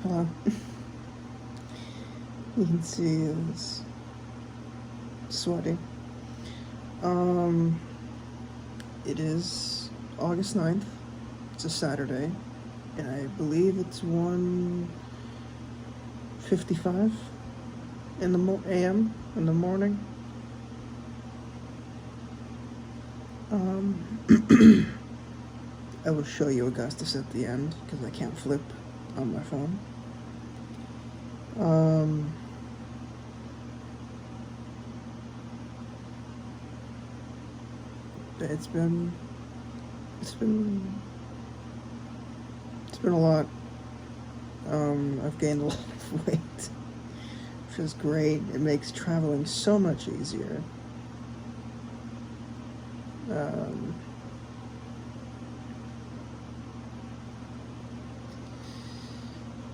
Hello. You can see it's sweaty. It is August 9th. It's a Saturday, and I believe it's 1:55 in the a.m. in the morning. I will show you Augustus at the end because I can't flip on my phone. It's been a lot. I've gained a lot of weight, which is great. It makes traveling so much easier.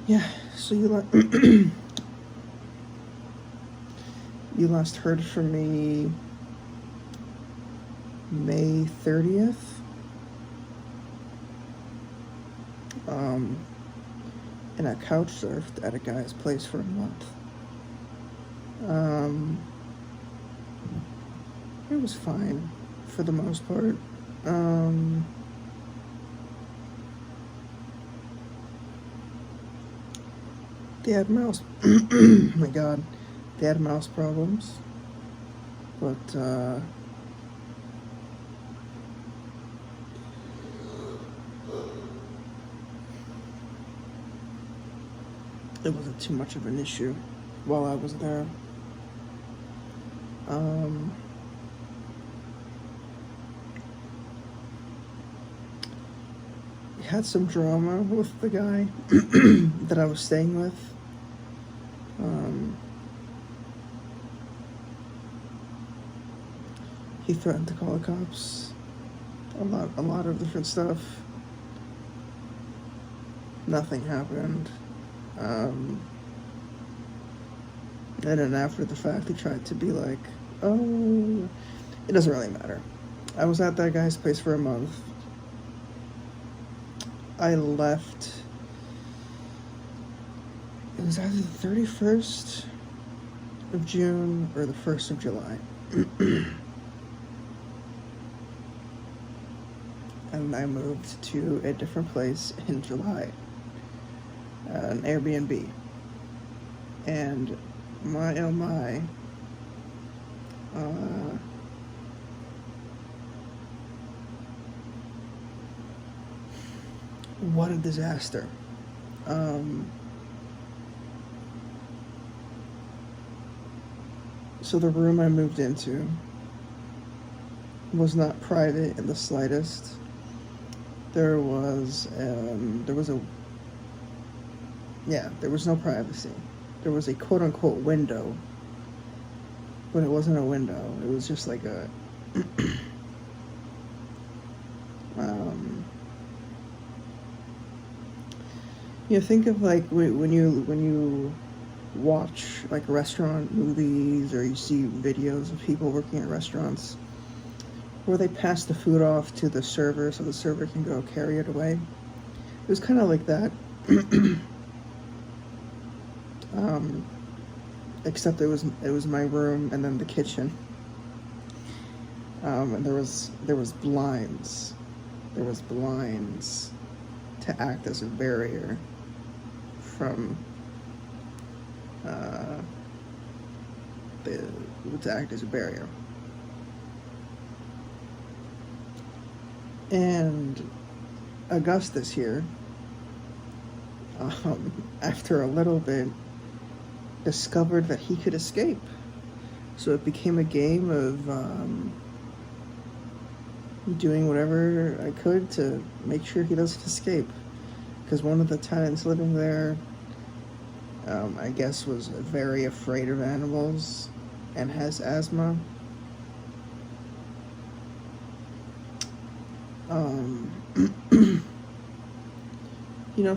Yeah, so you last heard from me May 30th. And I couch surfed at a guy's place for a month. It was fine for the most part. They had mouse. Oh my god, they had mouse problems, but it wasn't too much of an issue while I was there. Had some drama with the guy that I was staying with. He threatened to call the cops. A lot of different stuff. Nothing happened. And then after the fact, he tried to be like, oh, it doesn't really matter. I was at that guy's place for a month. I left, it was either the 31st of June or the 1st of July. And I moved to a different place in July, an Airbnb. And my oh my, what a disaster. So the room I moved into was not private in the slightest. There was no privacy. There was a quote-unquote window, but it wasn't a window. It was just like a think of like when you watch like restaurant movies or you see videos of people working at restaurants where they pass the food off to the server so the server can go carry it away. It was kind of like that. Except it was my room and then the kitchen. And there was blinds. There was blinds to act as a barrier from to act as a barrier. And Augustus here, after a little bit, discovered that he could escape. So it became a game of doing whatever I could to make sure he doesn't escape. Because one of the tenants living there, I guess, was very afraid of animals and has asthma.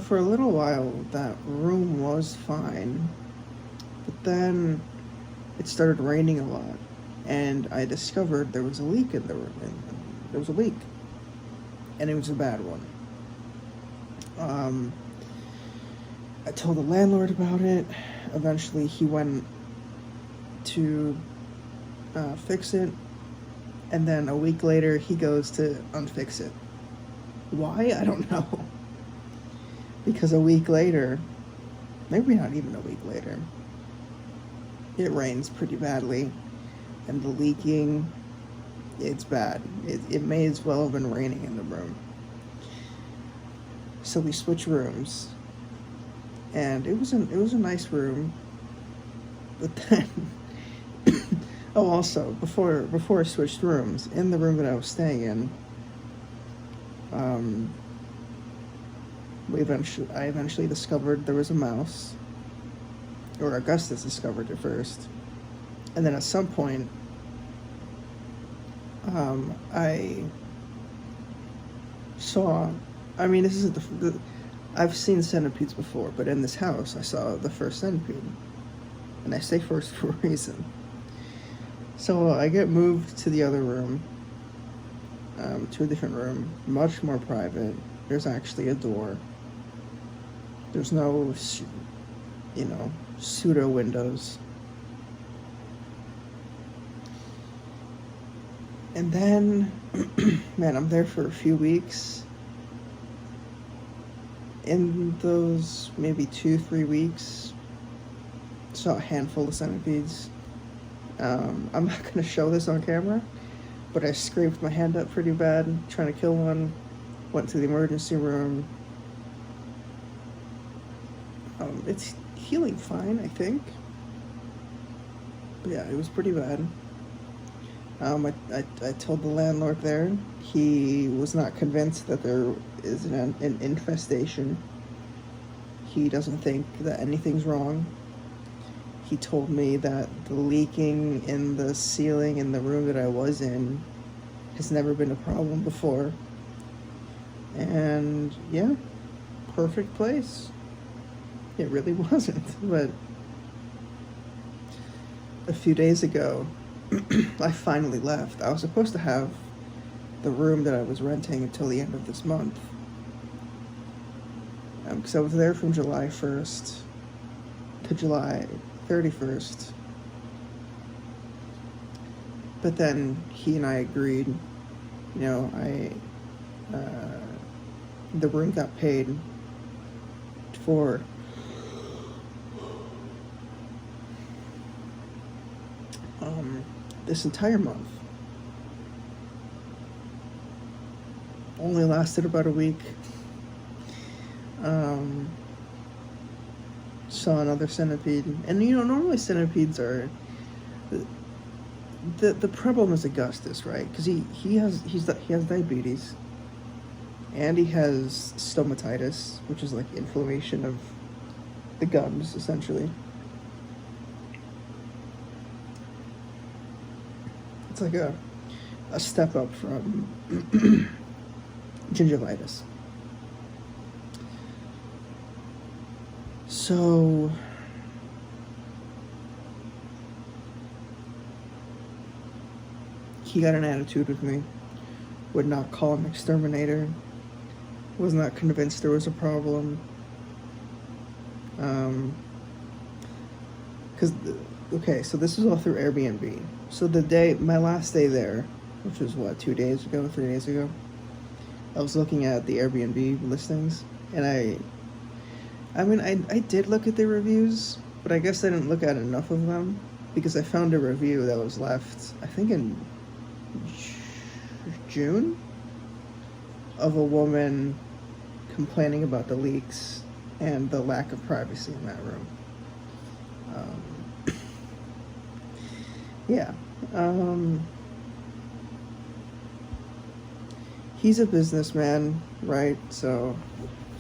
For a little while, that room was fine. But then it started raining a lot, and I discovered there was a leak in the room. There was a leak, and it was a bad one. I told the landlord about it. Eventually, he went to fix it, and then a week later, he goes to unfix it. Why? I don't know. Because a week later, maybe not even a week later, it rains pretty badly, and the leaking, it's bad. It may as well have been raining in the room. So we switched rooms, and it was a nice room, but then oh, also before I switched rooms, in the room that I was staying in, I eventually discovered there was a mouse, or Augustus discovered it first, and then at some point, I saw. I mean, this isn't I've seen centipedes before, but in this house, I saw the first centipede, and I say first for a reason. So I get moved to the other room, to a different room, much more private. There's actually a door. There's no, pseudo windows. And then, man, I'm there for a few weeks. In those maybe 2-3 weeks, saw a handful of centipedes. I'm not going to show this on camera, but I scraped my hand up pretty bad trying to kill one. Went to the emergency room. It's healing fine, I think. But yeah, it was pretty bad. I told the landlord there. He was not convinced that there is an infestation. He doesn't think that anything's wrong. He told me that the leaking in the ceiling in the room that I was in has never been a problem before. And yeah, perfect place. It really wasn't, but a few days ago, I finally left. I was supposed to have the room that I was renting until the end of this month. Because I was there from July 1st to July 31st. But then he and I agreed, the room got paid for this entire month. Only lasted about a week. Saw another centipede, and normally centipedes are the problem is Augustus, right? Because he has diabetes, and he has stomatitis, which is like inflammation of the gums, essentially. It's like a step up from gingivitis. So he got an attitude with me, would not call him exterminator, was not convinced there was a problem. So this was all through Airbnb. So my last day there, which was 3 days ago, I was looking at the Airbnb listings, and I did look at the reviews, but I guess I didn't look at enough of them, because I found a review that was left, I think in June, of a woman complaining about the leaks and the lack of privacy in that room. Yeah. He's a businessman, right? So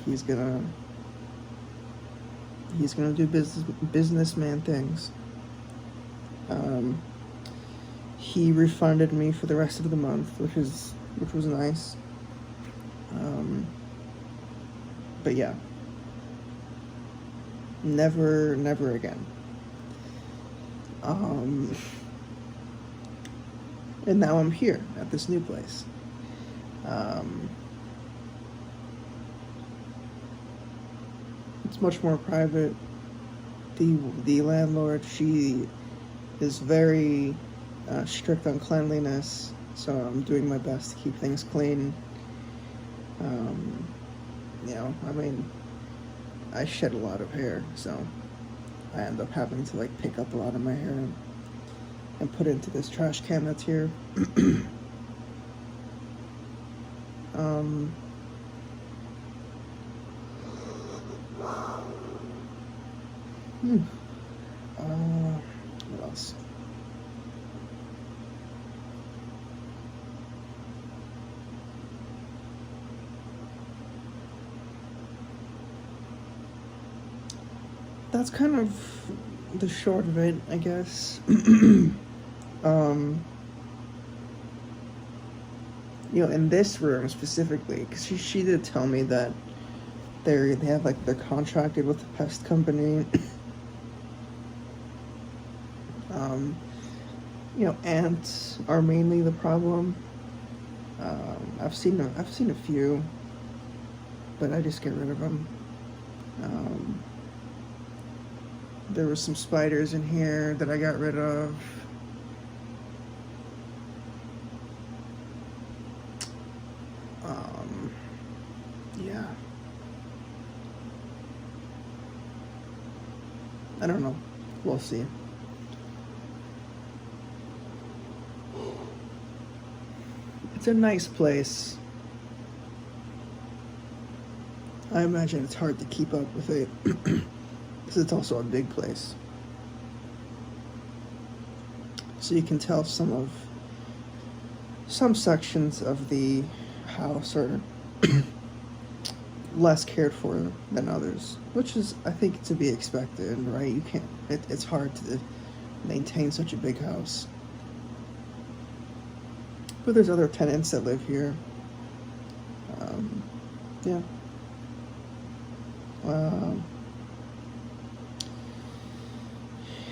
he's gonna do businessman things. He refunded me for the rest of the month, which was nice. But yeah, never again. And now I'm here at this new place. It's much more private. The landlord, she is very strict on cleanliness, so I'm doing my best to keep things clean. Um, I mean, I shed a lot of hair, so I end up having to like pick up a lot of my hair and put it into this trash can that's here. um, hmm, what else? That's kind of the short of it, I guess. um, in this room specifically, because she did tell me that they have like they're contracted with the pest company. um, ants are mainly the problem. I've seen a few, but I just get rid of them. Um, there was some spiders in here that I got rid of. Yeah. I don't know. We'll see. It's a nice place. I imagine it's hard to keep up with it because it's also a big place. So you can tell some sections of the house are less cared for than others, which is, I think, to be expected, right? You can't. It's hard to maintain such a big house. But there's other tenants that live here. Yeah.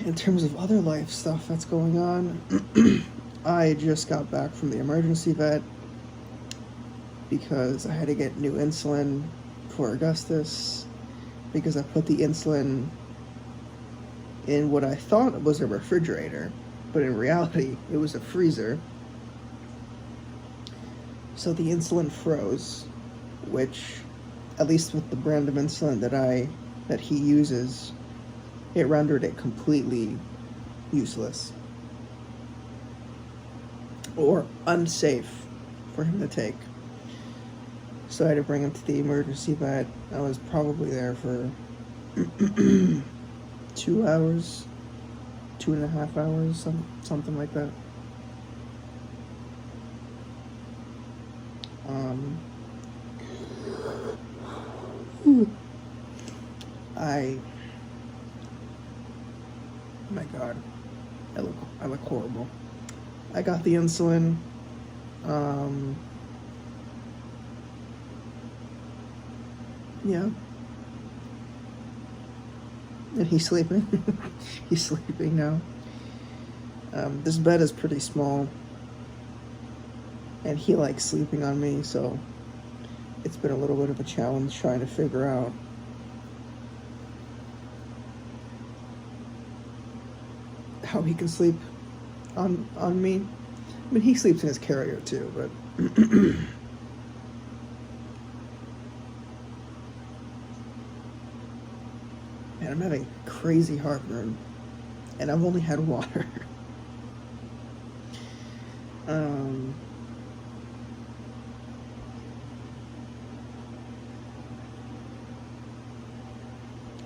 In terms of other life stuff that's going on, I just got back from the emergency vet because I had to get new insulin for Augustus because I put the insulin in what I thought was a refrigerator, but in reality it was a freezer. So the insulin froze, which, at least with the brand of insulin that he uses, it rendered it completely useless or unsafe for him to take. So I had to bring him to the emergency vet. I was probably there for 2 hours, 2.5 hours, something like that. Oh my God, I look horrible. I got the insulin. Yeah. And he's sleeping. He's sleeping now. This bed is pretty small, and he likes sleeping on me, so it's been a little bit of a challenge trying to figure out how he can sleep on me. I mean, he sleeps in his carrier too, but man, I'm having crazy heartburn, and I've only had water.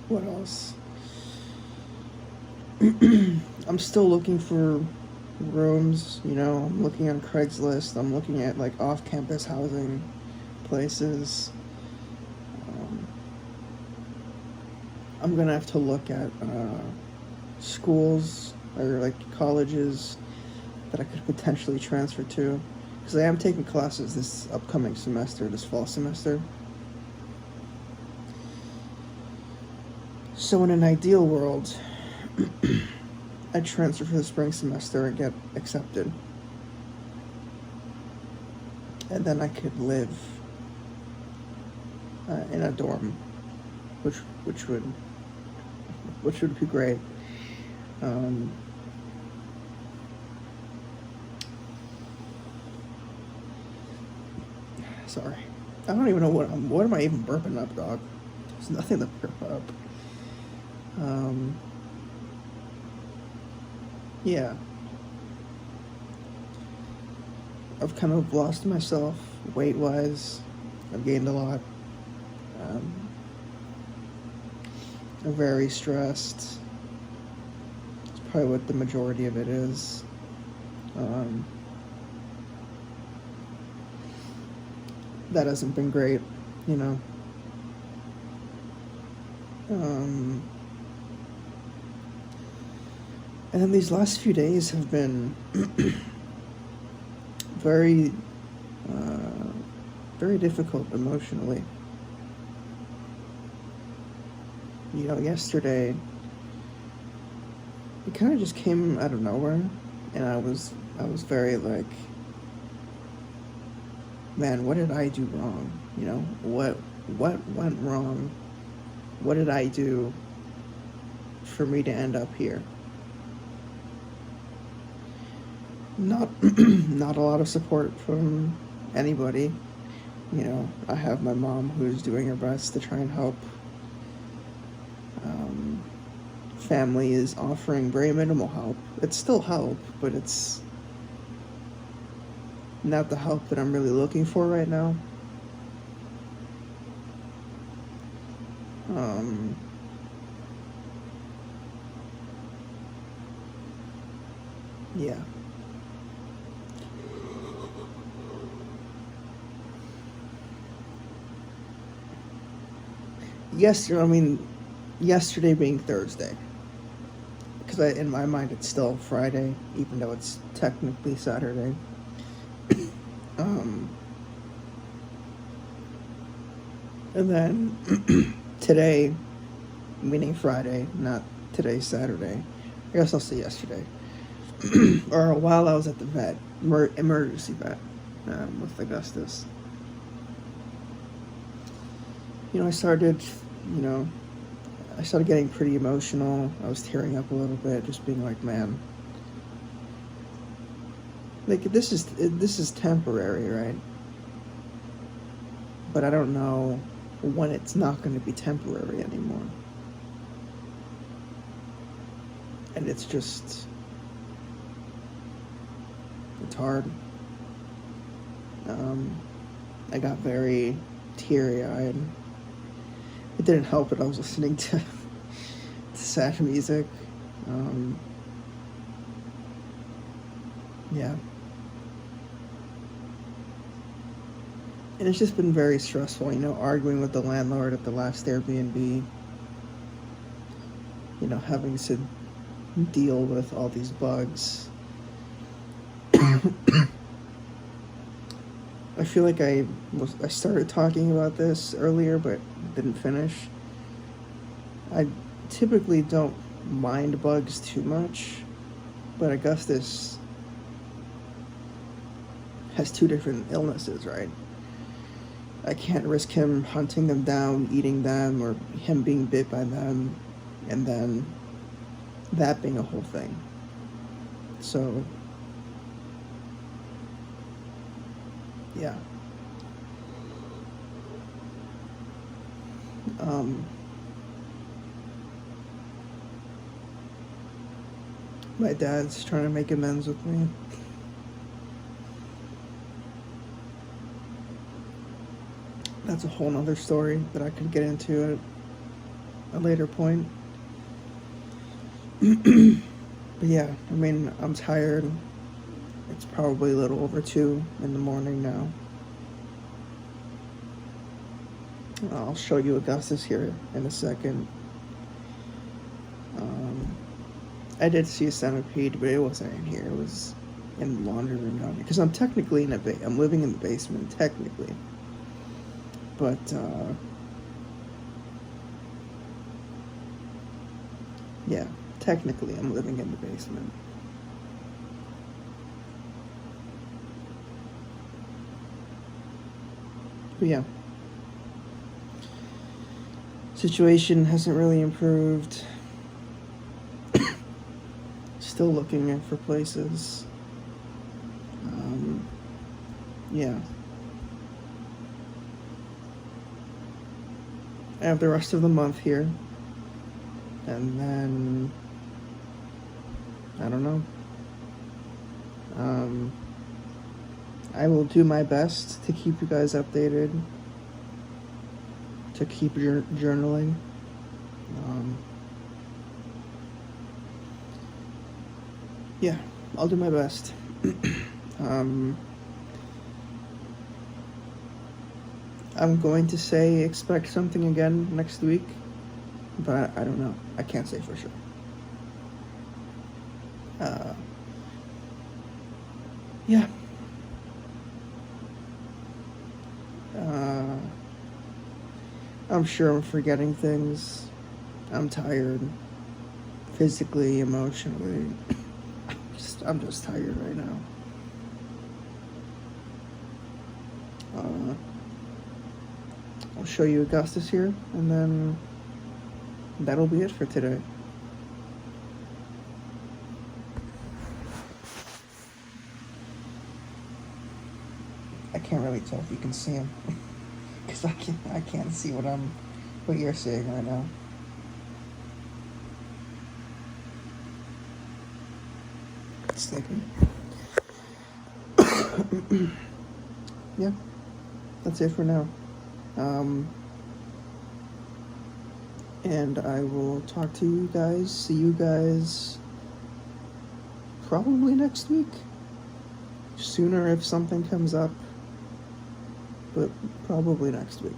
What else? I'm still looking for rooms, I'm looking on Craigslist, I'm looking at like off-campus housing places. I'm gonna have to look at schools or like colleges that I could potentially transfer to, because I am taking classes this upcoming semester, this fall semester. So in an ideal world, I'd transfer for the spring semester and get accepted. And then I could live in a dorm which which would which would be great. Um, Sorry, I don't even know what am I even burping up, dog? There's nothing to burp up. Um, yeah, I've kind of lost myself weight wise. I've gained a lot. Um, I'm very stressed. It's probably what the majority of it is. Um, that hasn't been great, you know. Um, and then these last few days have been very, uh, very difficult emotionally. You know, yesterday, it kind of just came out of nowhere, and I was very like, man, what did I do wrong? You know, what went wrong? What did I do for me to end up here? Not not a lot of support from anybody. You know, I have my mom who's doing her best to try and help. Family is offering very minimal help. It's still help, but it's not the help that I'm really looking for right now. Um, yeah. Yesterday being Thursday, because in my mind it's still Friday, even though it's technically Saturday. Um, and then today, meaning Friday, not today, Saturday. I guess I'll say yesterday. Or while I was at the vet, emergency vet, with Augustus. You know, you know, I started getting pretty emotional. I was tearing up a little bit, just being like, man, like this is temporary, right? But I don't know when it's not going to be temporary anymore. And it's hard. I got very teary-eyed. It didn't help that I was listening to sad music. Yeah. And it's just been very stressful, you know, arguing with the landlord at the last Airbnb, you know, having to deal with all these bugs. I feel like I started talking about this earlier, but didn't finish. I typically don't mind bugs too much, but Augustus has two different illnesses, right? I can't risk him hunting them down, eating them, or him being bit by them, and then that being a whole thing. So, yeah. My dad's trying to make amends with me. That's a whole nother story that I could get into at a later point. But yeah, I mean, I'm tired. It's probably a little over 2 in the morning now. I'll show you Augustus here in a second. I did see a centipede, but it wasn't in here. It was in the laundry room down here. Because I'm technically I'm living in the basement, technically. But, yeah, technically I'm living in the basement. But yeah. Situation hasn't really improved. Still looking for places. Yeah. I have the rest of the month here. And then I don't know. I will do my best to keep you guys updated, to keep journaling. Yeah, I'll do my best. I'm going to say expect something again next week, but I don't know. I can't say for sure. Yeah. I'm sure I'm forgetting things. I'm tired. Physically, emotionally. I'm just tired right now. I'll show you Augustus here, and then that'll be it for today. I can't really tell if you can see him, because I can't see what you're seeing right now. Sleeping. Yeah, that's it for now. And I will talk to you guys, see you guys probably next week. Sooner if something comes up, but probably next week.